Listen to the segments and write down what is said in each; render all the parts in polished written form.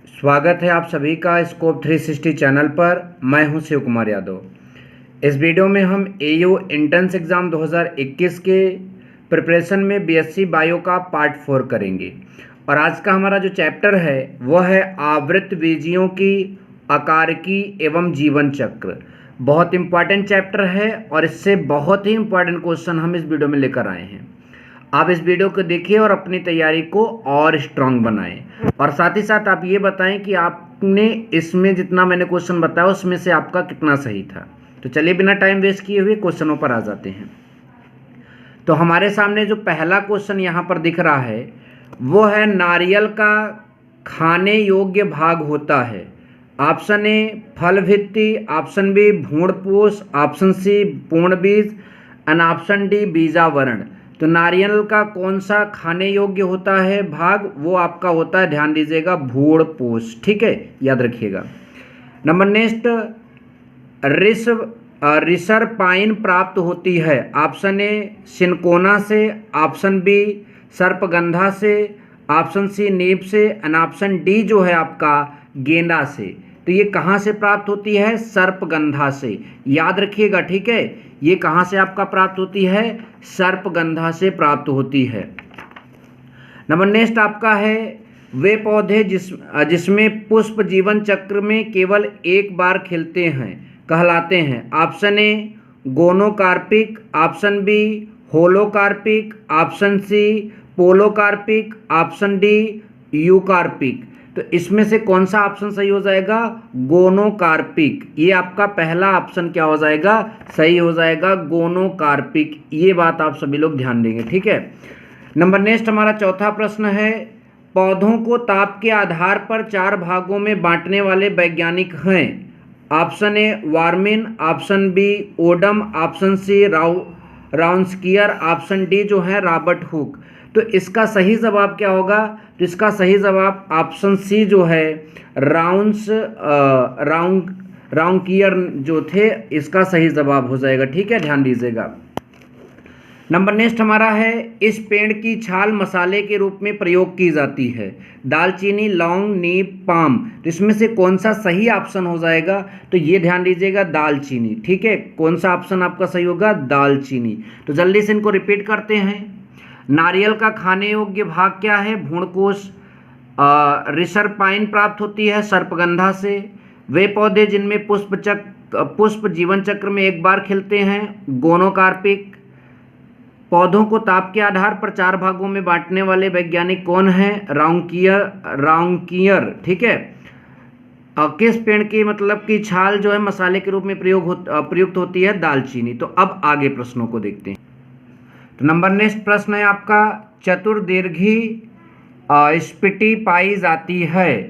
स्वागत है आप सभी का स्कोप 360 चैनल पर। मैं हूं शिव कुमार यादव। इस वीडियो में हम एयू एंट्रेंस एग्ज़ाम 2021 के प्रिपरेशन में बीएससी बायो का पार्ट 4 करेंगे। और आज का हमारा जो चैप्टर है वह है आवृत्तबीजियों की आकारिकी एवं जीवन चक्र। बहुत इंपॉर्टेंट चैप्टर है और इससे बहुत ही इंपॉर्टेंट क्वेश्चन हम इस वीडियो में लेकर आए हैं। आप इस वीडियो को देखिए और अपनी तैयारी को और स्ट्रांग बनाएं। और साथ ही साथ आप ये बताएं कि आपने इसमें जितना मैंने क्वेश्चन बताया उसमें से आपका कितना सही था। तो चलिए बिना टाइम वेस्ट किए हुए क्वेश्चनों पर आ जाते हैं। तो हमारे सामने जो पहला क्वेश्चन यहाँ पर दिख रहा है वो है नारियल का खाने योग्य भाग होता है। ऑप्शन ए फल भित्ति, ऑप्शन बी भ्रूणपोष, ऑप्शन सी पूर्ण बीज एंड ऑप्शन डी बीजावरण। तो नारियल का कौन सा खाने योग्य होता है भाग, वो आपका होता है, ध्यान दीजिएगा, भ्रूणपोष। ठीक है, याद रखिएगा। नंबर नेक्स्ट, रिसर पाइन प्राप्त होती है। ऑप्शन ए सिनकोना से, ऑप्शन बी सर्पगंधा से, ऑप्शन सी नीब से एंड ऑप्शन डी जो है आपका गेंदा से। तो ये कहाँ से प्राप्त होती है? सर्पगंधा से। याद रखिएगा, ठीक है, ये कहाँ से आपका प्राप्त होती है? सर्पगंधा से प्राप्त होती है। नंबर नेक्स्ट आपका है वे पौधे जिसमें पुष्प जीवन चक्र में केवल एक बार खिलते हैं कहलाते हैं। Option A gonocarpic, option B holocarpic, option C polycarpic, option D eucarpic. तो इसमें से कौन सा ऑप्शन सही हो जाएगा? गोनोकार्पिक। ये आपका पहला ऑप्शन क्या हो जाएगा? सही हो जाएगा, गोनोकार्पिक। ये बात आप सभी लोग ध्यान देंगे, ठीक है। नंबर नेक्स्ट हमारा चौथा प्रश्न है पौधों को ताप के आधार पर 4 भागों में बांटने वाले वैज्ञानिक हैं। Option A Warming, option B Odum, option C Raunkiaer, option D जो है रॉबर्ट हुक। तो इसका सही जवाब क्या होगा? तो इसका सही जवाब ऑप्शन सी जो है राउंकियर जो थे, इसका सही जवाब हो जाएगा। ठीक है, ध्यान दीजिएगा। नंबर नेक्स्ट हमारा है इस पेड़ की छाल मसाले के रूप में प्रयोग की जाती है। दालचीनी, लौंग, नीम, पाम। तो इसमें से कौन सा सही ऑप्शन हो जाएगा? तो ये ध्यान दीजिएगा, दालचीनी। ठीक है, कौन सा ऑप्शन आपका सही होगा? दालचीनी। तो जल्दी से इनको रिपीट करते हैं। नारियल का खाने योग्य भाग क्या है? भ्रूणकोश। रिसर पाइन प्राप्त होती है सर्पगंधा से। वे पौधे जिनमें पुष्प जीवन चक्र में एक बार खिलते हैं, गोनोकार्पिक। पौधों को ताप के आधार पर 4 भागों में बांटने वाले वैज्ञानिक कौन हैं? राउंकियर। ठीक है। किस पेड़ की मतलब की छाल जो है मसाले के रूप में प्रयुक्त होती है? दालचीनी। तो अब आगे प्रश्नों को देखते हैं। तो नंबर नेक्स्ट प्रश्न है आपका चतुर्दीर्घी स्फीति पाई जाती है।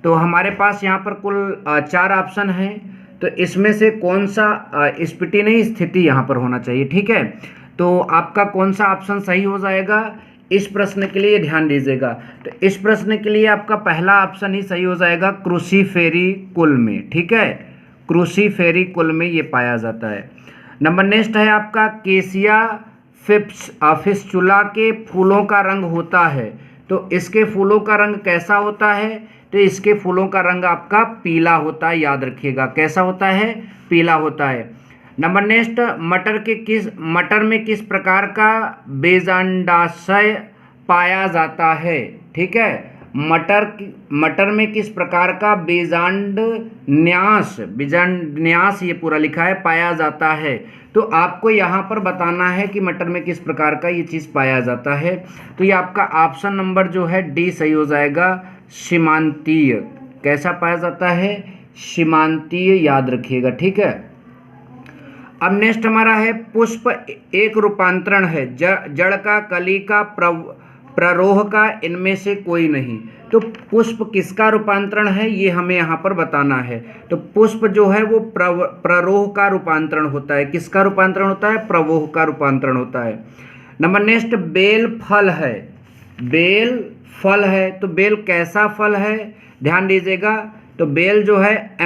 तो हमारे पास यहाँ पर कुल 4 ऑप्शन हैं। तो इसमें से कौन सा स्फीति नहीं, स्थिति यहाँ पर होना चाहिए। ठीक है, तो आपका कौन सा ऑप्शन सही हो जाएगा इस प्रश्न के लिए? ध्यान दीजिएगा। तो इस प्रश्न के लिए आपका पहला ऑप्शन ही सही हो जाएगा, क्रूसीफेरी कुल में। ठीक है, क्रूसीफेरी कुल में ये पाया जाता है। नंबर नेक्स्ट है आपका केसिया फिस्चुला के फूलों का रंग होता है। तो इसके फूलों का रंग कैसा होता है? तो इसके फूलों का रंग आपका पीला होता है। याद रखिएगा, कैसा होता है? पीला होता है। नंबर नेक्स्ट मटर में किस प्रकार का बीजांडाशय पाया जाता है? ठीक है, मटर में किस प्रकार का बीजांडन्यास ये पूरा लिखा है, पाया जाता है। तो आपको यहाँ पर बताना है कि मटर में किस प्रकार का ये चीज़ पाया जाता है। तो ये आपका ऑप्शन नंबर जो है डी सही हो जाएगा, सीमांतीय। कैसा पाया जाता है? सीमांतीय। याद रखिएगा, ठीक है। अब नेक्स्ट हमारा है पुष्प एक रूपांतरण है, जड़ का, कली का, प्ररोह का, इनमें से कोई नहीं। तो पुष्प किसका रूपांतरण है ये हमें यहाँ पर बताना है। तो पुष्प जो है वो प्ररोह का रूपांतरण होता है। किसका रूपांतरण होता है? प्ररोह का रूपांतरण होता है। नंबर नेक्स्ट बेल फल है। बेल फल है, तो बेल कैसा फल है? ध्यान दीजिएगा। तो बेल जो है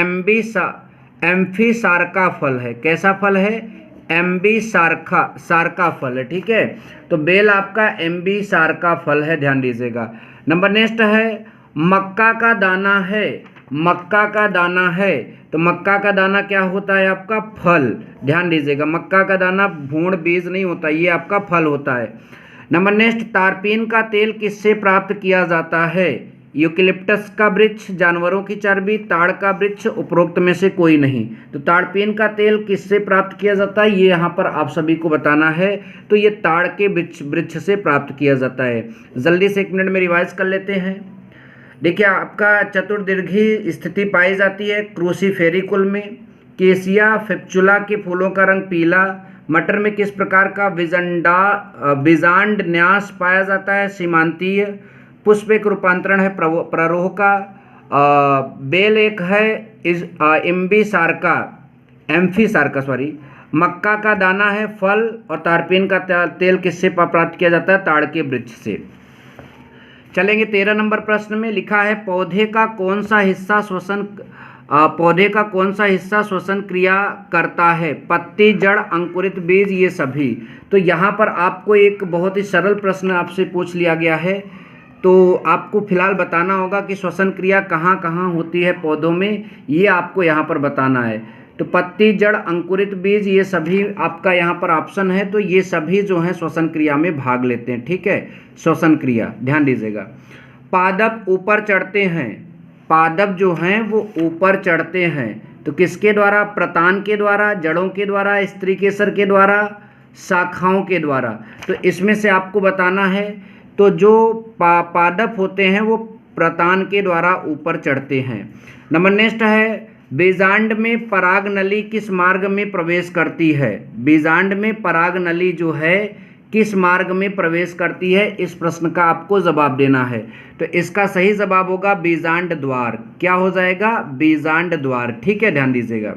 एम्फीसार्का फल है। कैसा फल है? सार्का फल है। ठीक है, तो बेल आपका एम्बीसार्का फल है, ध्यान दीजिएगा। नंबर नेक्स्ट है मक्का का दाना है, मक्का का दाना है, तो मक्का का दाना क्या होता है आपका? फल। ध्यान दीजिएगा, मक्का का दाना भूण बीज नहीं होता, ये आपका फल होता है। नंबर नेक्स्ट, तारपीन का तेल किससे प्राप्त किया जाता है? यूकेलिप्टस का वृक्ष, जानवरों की चर्बी, ताड़ का वृक्ष, उपरोक्त में से कोई नहीं। तो ताड़पीन का तेल किससे प्राप्त किया जाता है, ये यहाँ पर आप सभी को बताना है। तो ये ताड़ के वृक्ष से प्राप्त किया जाता है। जल्दी से 1 मिनट में रिवाइज कर लेते हैं। देखिए, आपका चतुर्दीर्घी स्थिति पाई जाती है क्रूसीफेरी कुल में। केसिया फिप्चुला के फूलों का रंग पीला। मटर में किस प्रकार का बीजांड न्यास पाया जाता है? सीमांतीय। पुष्प एक रूपांतरण है प्ररोह का। बेल एक है एम्फी सार्का सॉरी। मक्का का दाना है फल, और तारपीन का तेल किससे प्राप्त किया जाता है? ताड़ के वृक्ष से। चलेंगे 13 नंबर प्रश्न में। लिखा है पौधे का कौन सा हिस्सा श्वसन क्रिया करता है? पत्ती, जड़, अंकुरित बीज, ये सभी। तो यहाँ पर आपको एक बहुत ही सरल प्रश्न आपसे पूछ लिया गया है, तो आपको फिलहाल बताना होगा कि श्वसन क्रिया कहाँ कहाँ होती है पौधों में, ये आपको यहाँ पर बताना है। तो पत्ती, जड़, अंकुरित बीज, ये सभी आपका यहाँ पर ऑप्शन है। तो ये सभी जो हैं श्वसन क्रिया में भाग लेते हैं। ठीक है, श्वसन क्रिया ध्यान दीजिएगा। पादप ऊपर चढ़ते हैं, पादप जो हैं वो ऊपर चढ़ते हैं, तो किसके द्वारा? प्रतान के द्वारा, जड़ों के द्वारा, स्त्रीकेसर के द्वारा, शाखाओं के द्वारा। तो इसमें से आपको बताना है। तो जो पादप होते हैं वो प्रतान के द्वारा ऊपर चढ़ते हैं। नंबर नेक्स्ट है, बीजांड में पराग नली किस मार्ग में प्रवेश करती है? बीजांड में पराग नली जो है किस मार्ग में प्रवेश करती है? इस प्रश्न का आपको जवाब देना है। तो इसका सही जवाब होगा बीजांड द्वार। क्या हो जाएगा? बीजांड द्वार। ठीक है, ध्यान दीजिएगा।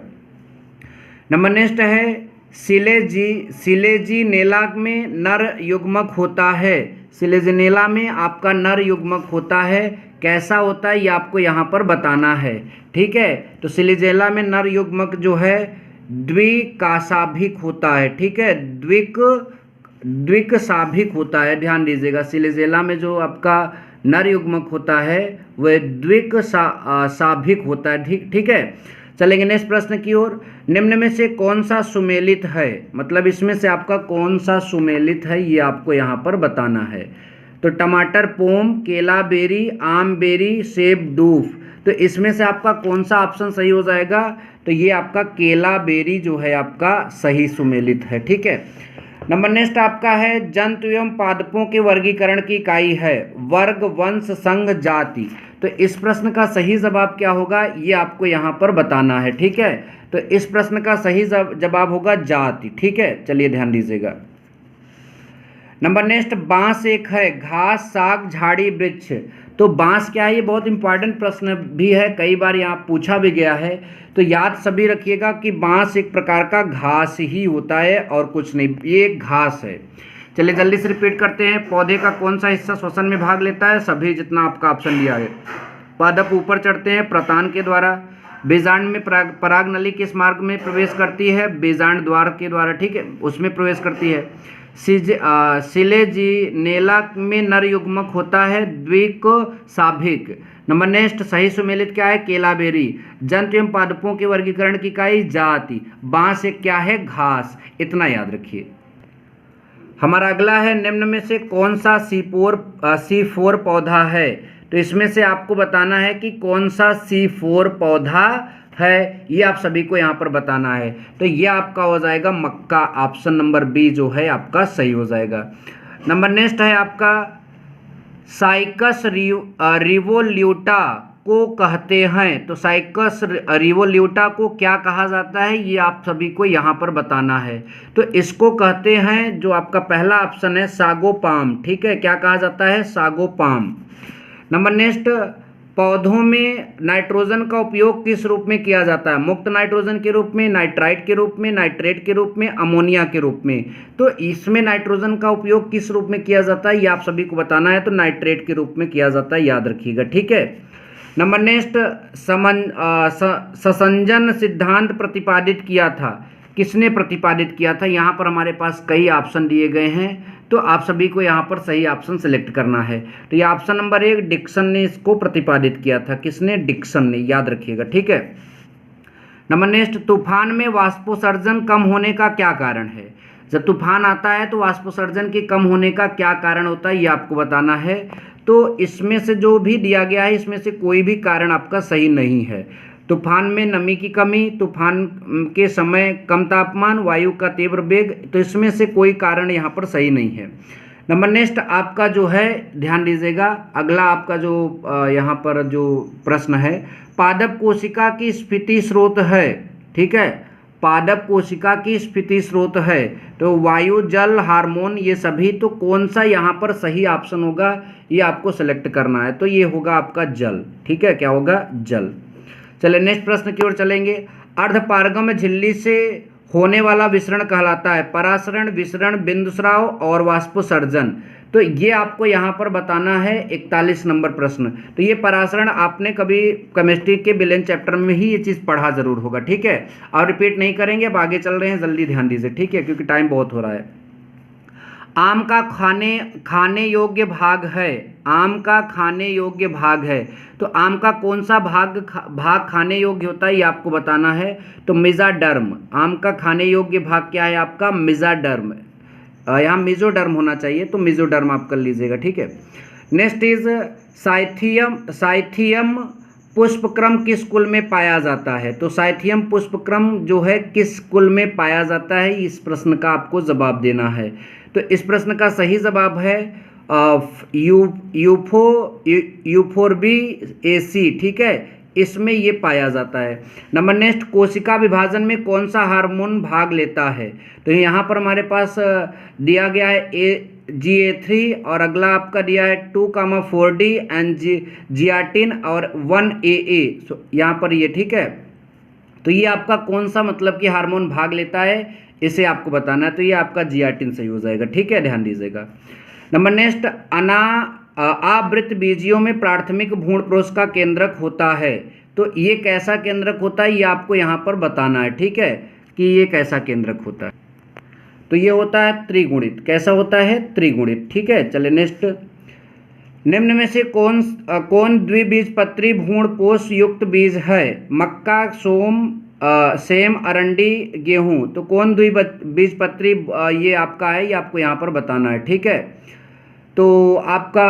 नंबर नेक्स्ट है, सिलेजिनेला में नर युग्मक होता है। सिलेजिनेला में आपका नर युग्मक होता है, कैसा होता है ये आपको यहाँ पर बताना है। ठीक है, तो सिलेजिनेला में नर युग्मक जो है द्विकाशाभिक होता है। ठीक है, द्विकशाभिक होता है, ध्यान दीजिएगा। सिलेजिनेला में जो आपका नर युग्मक होता है वह द्विकशाभिक होता है। ठीक है, चलेंगे नेक्स्ट प्रश्न की ओर। निम्न में से कौन सा सुमेलित है? मतलब इसमें से आपका कौन सा सुमेलित है ये आपको यहाँ पर बताना है। तो टमाटर पोम, केला बेरी, आम बेरी, सेब डूफ। तो इसमें से आपका कौन सा ऑप्शन सही हो जाएगा? तो ये आपका केला बेरी जो है आपका सही सुमेलित है। ठीक है, नंबर नेक्स्ट आपका है, जंतु एवं पादपों के वर्गीकरण की इकाई है वर्ग, वंश, संघ, जाति। तो इस प्रश्न का सही जवाब क्या होगा ये आपको यहाँ पर बताना है। ठीक है, तो इस प्रश्न का सही जवाब होगा जाति। ठीक है, चलिए ध्यान दीजिएगा। नंबर नेक्स्ट, बांस एक है घास, साग, झाड़ी, वृक्ष। तो बांस क्या है? ये बहुत इंपॉर्टेंट प्रश्न भी है, कई बार यहाँ पूछा भी गया है। तो याद सभी रखिएगा कि बांस एक प्रकार का घास ही होता है और कुछ नहीं, ये एक घास है। चलिए जल्दी से रिपीट करते हैं। पौधे का कौन सा हिस्सा श्वसन में भाग लेता है? सभी जितना आपका ऑप्शन दिया है। पादप ऊपर चढ़ते हैं प्रतान के द्वारा। बीजांड में पराग नली किस मार्ग में प्रवेश करती है? बीजांड द्वार के द्वारा। ठीक है, उसमें प्रवेश करती है। सिलेजिनेला में नर युग्मक होता है द्विकशाभिक। नंबर नेक्स्ट, सही सुमेलित क्या है? केला बेरी। जंतु एवं पादपों के वर्गीकरण की इकाई जाति। बांस एक क्या है? घास। इतना याद रखिए। हमारा अगला है, निम्न में से कौन सा C4 पौधा है? तो इसमें से आपको बताना है कि कौन सा C4 पौधा है, ये आप सभी को यहाँ पर बताना है। तो ये आपका हो जाएगा मक्का। ऑप्शन नंबर बी जो है आपका सही हो जाएगा। नंबर नेक्स्ट है आपका, साइकस रिवोल्यूटा को कहते हैं। तो साइकस रिवोल्यूटा को क्या कहा जाता है ये आप सभी को यहाँ पर बताना है। तो इसको कहते हैं, जो आपका पहला ऑप्शन है, सागोपाम। ठीक है, क्या कहा जाता है? सागोपाम। नंबर नेक्स्ट, पौधों में नाइट्रोजन का उपयोग किस रूप में किया जाता है? मुक्त नाइट्रोजन के रूप में, नाइट्राइट के रूप में, नाइट्रेट के रूप में, अमोनिया के रूप में। तो इसमें नाइट्रोजन का उपयोग किस रूप में किया जाता है ये आप सभी को बताना है। तो नाइट्रेट के रूप में किया जाता है, याद रखिएगा। ठीक है, नंबर नेक्स्ट, ससंजन सिद्धांत प्रतिपादित किया था। किसने प्रतिपादित किया था। यहाँ पर हमारे पास कई ऑप्शन दिए गए हैं, तो आप सभी को यहाँ पर सही ऑप्शन सेलेक्ट करना है। तो ये ऑप्शन नंबर 1 डिक्सन ने इसको प्रतिपादित किया था। किसने? डिक्सन ने, याद रखिएगा, ठीक है। नंबर नेक्स्ट, तूफान में वाष्पोत्सर्जन कम होने का क्या कारण है। जब तूफान आता है तो वाष्पोत्सर्जन के कम होने का क्या कारण होता है, ये आपको बताना है। तो इसमें से जो भी दिया गया है, इसमें से कोई भी कारण आपका सही नहीं है। तूफान में नमी की कमी, तूफान के समय कम तापमान, वायु का तीव्र वेग, तो इसमें से कोई कारण यहाँ पर सही नहीं है। नंबर नेक्स्ट आपका जो है, ध्यान दीजिएगा, अगला आपका जो यहाँ पर जो प्रश्न है, पादप कोशिका की स्फीति स्रोत है, ठीक है, पादप कोशिका की स्फीति स्रोत है, तो वायु, जल, हार्मोन, ये सभी, तो कौन सा यहाँ पर सही ऑप्शन होगा ये आपको सेलेक्ट करना है। तो ये होगा आपका जल, ठीक है, क्या होगा? जल। चलिए नेक्स्ट प्रश्न की ओर चलेंगे। अर्धपारगम झिल्ली से होने वाला विसरण कहलाता है परासरण, विसरण, बिंदुस्राव और वाष्पोत्सर्जन। तो ये आपको यहाँ पर बताना है 41 नंबर प्रश्न। तो ये परासरण आपने कभी केमिस्ट्री के विलेन चैप्टर में ही ये चीज़ पढ़ा जरूर होगा, ठीक है, और रिपीट नहीं करेंगे। अब आगे चल रहे हैं, जल्दी ध्यान दीजिए, ठीक है, क्योंकि टाइम बहुत हो रहा है। आम का खाने योग्य भाग है, आम का खाने योग्य भाग है, तो आम का कौन सा भाग खाने योग्य होता है ये आपको बताना है। तो मेजाडर्म, आम का खाने योग्य भाग क्या है आपका? मेजाडर्म, यहाँ मेजोडर्म होना चाहिए, तो मेजोडर्म आप कर लीजिएगा, ठीक है। नेक्स्ट इज साइथियम, साइथियम पुष्पक्रम किस कुल में पाया जाता है। तो साइथियम पुष्पक्रम जो है किस कुल में पाया जाता है, इस प्रश्न का आपको जवाब देना है। तो इस प्रश्न का सही जवाब है यूफोर्बिएसी, ठीक है, इसमें ये पाया जाता है। नंबर नेक्स्ट, कोशिका विभाजन में कौन सा हार्मोन भाग लेता है। तो यहाँ पर हमारे पास दिया गया है GA3 और अगला आपका दिया है 2,4D एंड जियाटिन और 1AA, यहाँ पर ये, ठीक है। तो ये आपका कौन सा मतलब कि हार्मोन भाग लेता है, इसे आपको बताना है। तो ये आपका जियाटिन सही हो जाएगा, ठीक है, ध्यान दीजिएगा। नंबर नेक्स्ट, आवृत बीजियों में प्राथमिक भ्रूणपोष का केंद्रक होता है। तो ये कैसा केंद्रक होता है ये आपको यहाँ पर बताना है, ठीक है, कि ये कैसा केंद्रक होता है। तो ये होता है त्रिगुणित। कैसा होता है? त्रिगुणित, ठीक है। चलिए नेक्स्ट, निम्न में से कौन द्विबीजपत्री भ्रूणपोष युक्त बीज है। मक्का, सेम, अरंडी, गेहूं, तो कौन द्विबीजपत्री ये आपका है, ये आपको यहाँ पर बताना है, ठीक है। तो आपका